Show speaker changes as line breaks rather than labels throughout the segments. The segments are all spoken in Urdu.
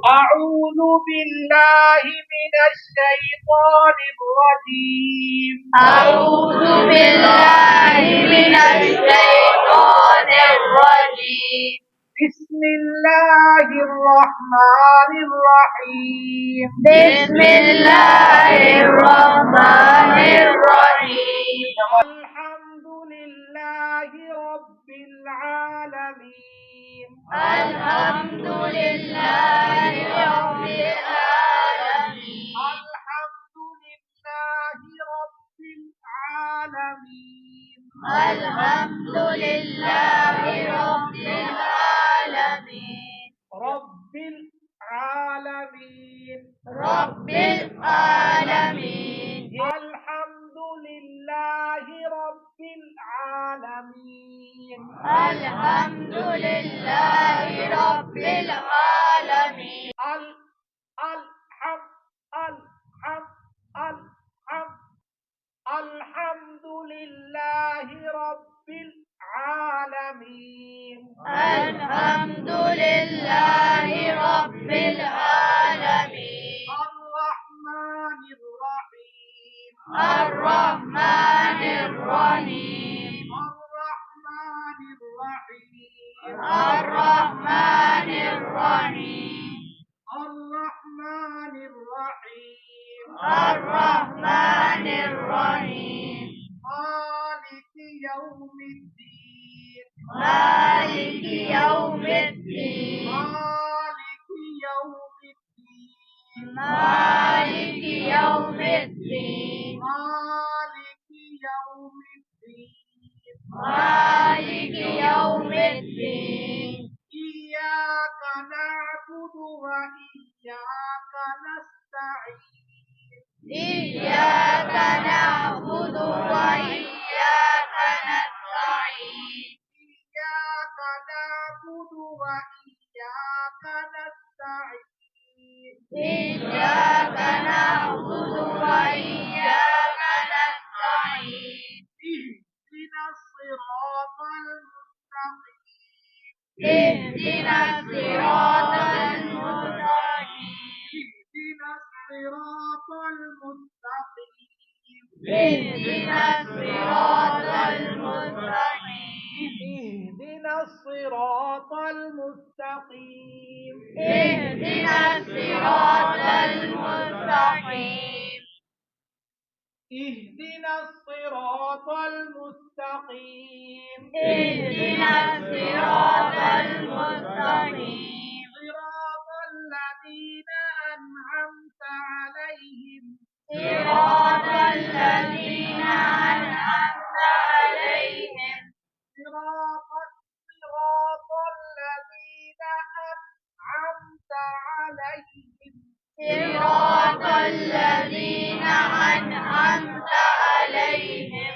أعوذ بالله من الشيطان الرجيم.
أعوذ بالله من الشيطان الرجيم.
بسم الله الرحمن الرحيم.
بسم الله الرحمن الرحيم.
الحمد لله رب العالمين.
الحمد لله رب العالمين.
الحمد لله رب العالمين.
الحمد لله رب العالمين.
رب العالمين.
رب العالمين.
الحمد لله رب العالمين.
الحمد لله رب العالمين.
الحمد لله رب العالمين.
الحمد لله رب العالمين.
الرحمن الرحيم.
الرحمن الرحيم.
الرحمن الرحيم.
الرحمن الرحيم.
الرحمن الرحيم.
الرحمن الرحيم.
مالك يوم الدين.
مالك يوم الدين.
مالك يوم الدين.
مالك يوم الدين.
مالك يوم الدين.
مالك يوم الدين.
إياك نعبد وإياك نستعين.
إياك نعبد وإياك نستعين.
إياك نعبد وإياك نستعين.
إياك نعبد وإياك نستعين.
اهدنا الصراط المستقيم.
اهدنا الصراط المستقيم.
اهدنا الصراط المستقيم.
اهدنا الصراط المستقيم.
اهدنا الصراط المستقيم.
اهدنا الصراط المستقيم.
اهدنا الصراط المستقيم.
اهدنا الصراط المستقيم.
صراط الذين أنعمت عليهم.
صراط الذين أنعمت عليهم.
صراط الذين أنعمت عليهم.
صراط الذين أنعمت عليهم.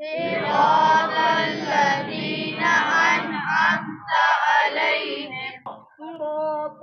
صراط الذين أنعمت عليهم.
صراط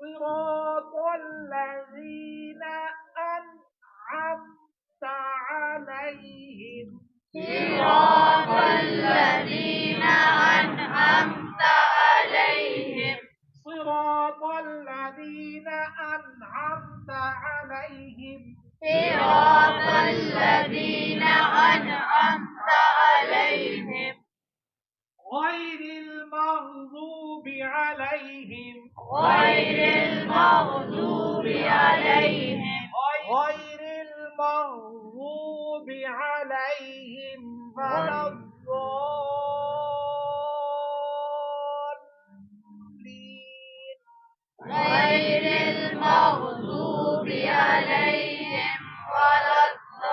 صراط الذين أنعمت عليهم.
صراط الذين أنعمت عليهم.
صراط الذين أنعمت عليهم.
صراط الذين أنعمت عليهم.
غير المغضوب عليهم.
غير المغضوب عليهم.
غير المغضوب عليهم ولا الضالين.
غير المغضوب عليهم ولا الضالين.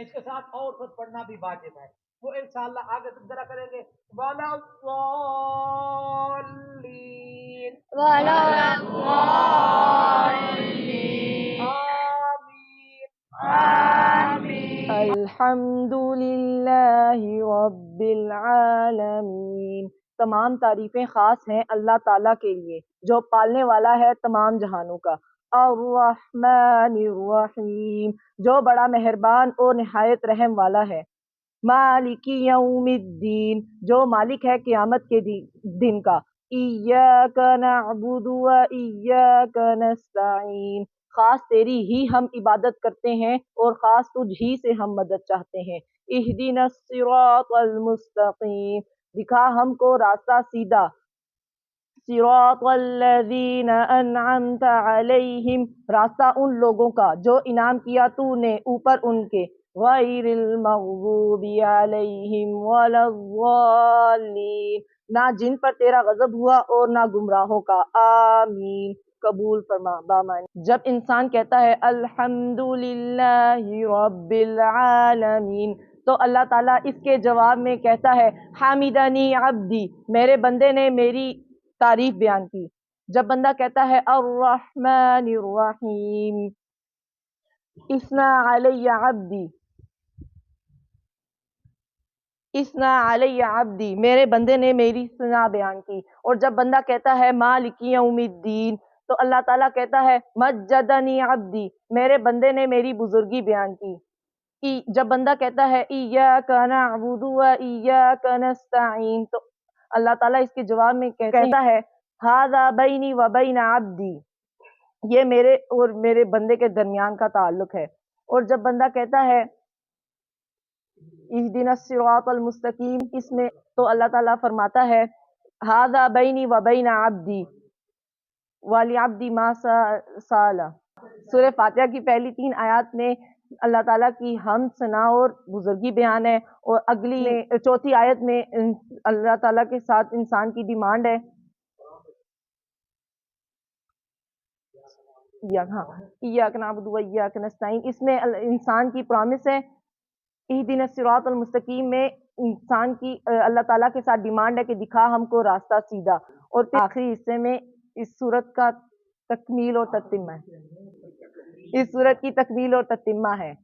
اس کے ساتھ اور خود پڑھنا بھی واجب ہے، وہ انشاءاللہ آگے تک ذرا کریں گے. وَلَا الضَّالِّينَ
ولا الضالين
آمین.
آمين.
الحمد للہ رب العالمین. تمام تعریفیں خاص ہیں اللہ تعالیٰ کے لیے جو پالنے والا ہے تمام جہانوں کا. الرحمن الرحیم جو بڑا مہربان اور نہایت رحم والا ہے. مالک یوم الدین جو مالک ہے قیامت کے دن کا. ایاک نعبد و ایاک نستعین خاص تیری ہی ہم عبادت کرتے ہیں اور خاص تجھ ہی سے ہم مدد چاہتے ہیں. اہدنا الصراط المستقیم دکھا ہم کو راستہ سیدھا. صراط الذین انعمت علیہم راستہ ان لوگوں کا جو انعام کیا تو نے اوپر ان کے. غیر المغضوب علیہم ولا الضالین نہ جن پر تیرا غضب ہوا اور نہ گمراہوں کا. آمین قبول فرما بامان. جب انسان کہتا ہے الحمد للہ رب العالمین تو اللہ تعالیٰ اس کے جواب میں کہتا ہے حامدنی عبدی میرے بندے نے میری تعریف بیان کی. جب بندہ کہتا ہے الرحمن الرحیم اثنا علی عبدی میرے بندے نے میری ثنا بیان کی. اور جب بندہ کہتا ہے مالک یوم الدین تو اللہ تعالیٰ کہتا ہے مجدنی عبدی میرے بندے نے میری بزرگی بیان کی. جب بندہ کہتا ہے ایاک نعبد و ایاک نستعین تو اللہ تعالیٰ اس کے جواب میں کہتا ہے ھذا بینی و بین عبدی یہ میرے اور میرے بندے کے درمیان کا تعلق ہے. اور جب بندہ کہتا ہے اہدنا الصراط المستقیم اس میں تو اللہ تعالیٰ فرماتا ہے ھذا بینی و بین عبدی ولعبدی ما سأل. سورہ فاتحہ کی پہلی 3 آیات میں اللہ تعالیٰ کی حمد ثنا اور بزرگی بیان ہے اور اگلی 4تھی آیت میں اللہ تعالیٰ کے ساتھ انسان کی ڈیمانڈ ہے. ایاک نعبد و ایاک نستعین اس میں انسان کی پرامس ہے. اہدنا الصراط المستقیم میں انسان کی اللہ تعالیٰ کے ساتھ ڈیمانڈ ہے کہ دکھا ہم کو راستہ سیدھا. اور پھر آخری حصے میں اس سورت کا تکمیل اور تتمہ ہے. اس سورت کی تکمیل اور تتمہ ہے.